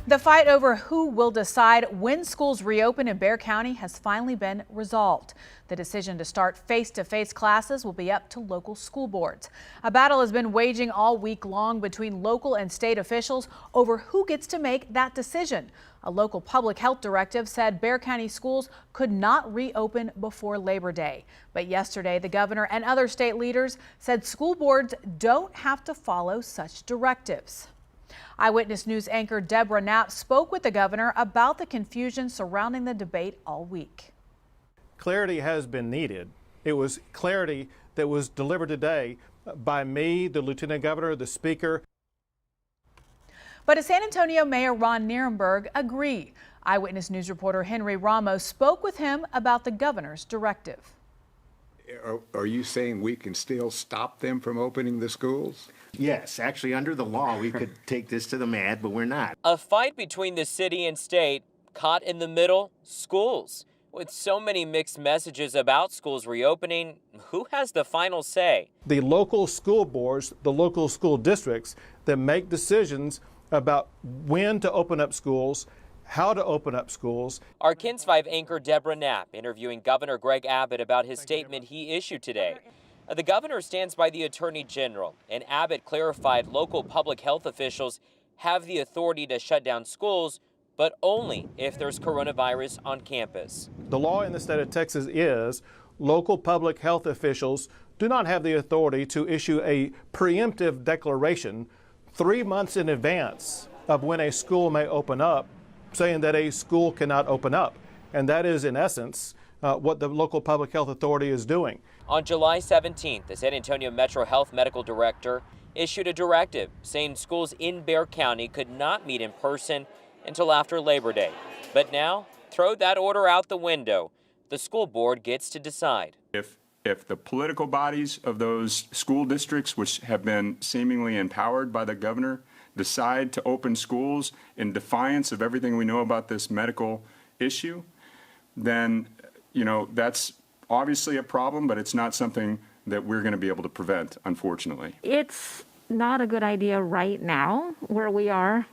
The fight over who will decide when schools reopen in Bexar County has finally been resolved. The decision to start face-to-face classes will be up to local school boards. A battle has been waging all week long between local and state officials over who gets to make that decision. A local public health directive said Bexar County schools could not reopen before Labor Day. But yesterday, the governor and other state leaders said school boards don't have to follow such directives. Eyewitness News anchor Deborah Knapp spoke with the governor about the confusion surrounding the debate all week. Clarity has been needed. It was clarity that was delivered today by me, the lieutenant governor, the speaker. But a San Antonio Mayor Ron Nirenberg agreed. Eyewitness News reporter Henry Ramos spoke with him about the governor's directive. Are you saying we can still stop them from opening the schools? Yes, actually, under the law, we could take this to the MAD, but we're not. A fight between the city and state, caught in the middle, schools. With so many mixed messages about schools reopening, who has the final say? The local school boards, the local school districts that make decisions about when to open up schools, how to open up schools. Our KENS 5 anchor Deborah Knapp interviewing Governor Greg Abbott about his statement he issued today. The governor stands by the attorney general, and Abbott clarified local public health officials have the authority to shut down schools, but only if there's coronavirus on campus. The law in the state of Texas is local public health officials do not have the authority to issue a preemptive declaration 3 months in advance of when a school may open up, saying that a school cannot open up. And that is, in essence, what the local public health authority is doing. On July 17th, the San Antonio Metro Health Medical Director issued a directive saying schools in Bexar County could not meet in person until after Labor Day. But now, throw that order out the window. The school board gets to decide. If the political bodies of those school districts, which have been seemingly empowered by the governor, decide to open schools in defiance of everything we know about this medical issue, then, that's obviously a problem, but it's not something that we're going to be able to prevent, unfortunately. It's not a good idea right now, where we are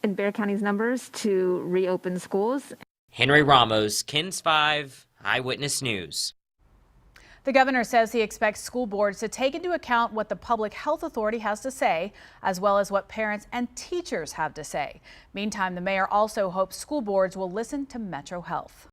in Bexar County's numbers, to reopen schools. Henry Ramos, KENS 5, Eyewitness News. The governor says he expects school boards to take into account what the public health authority has to say, as well as what parents and teachers have to say. Meantime, the mayor also hopes school boards will listen to Metro Health.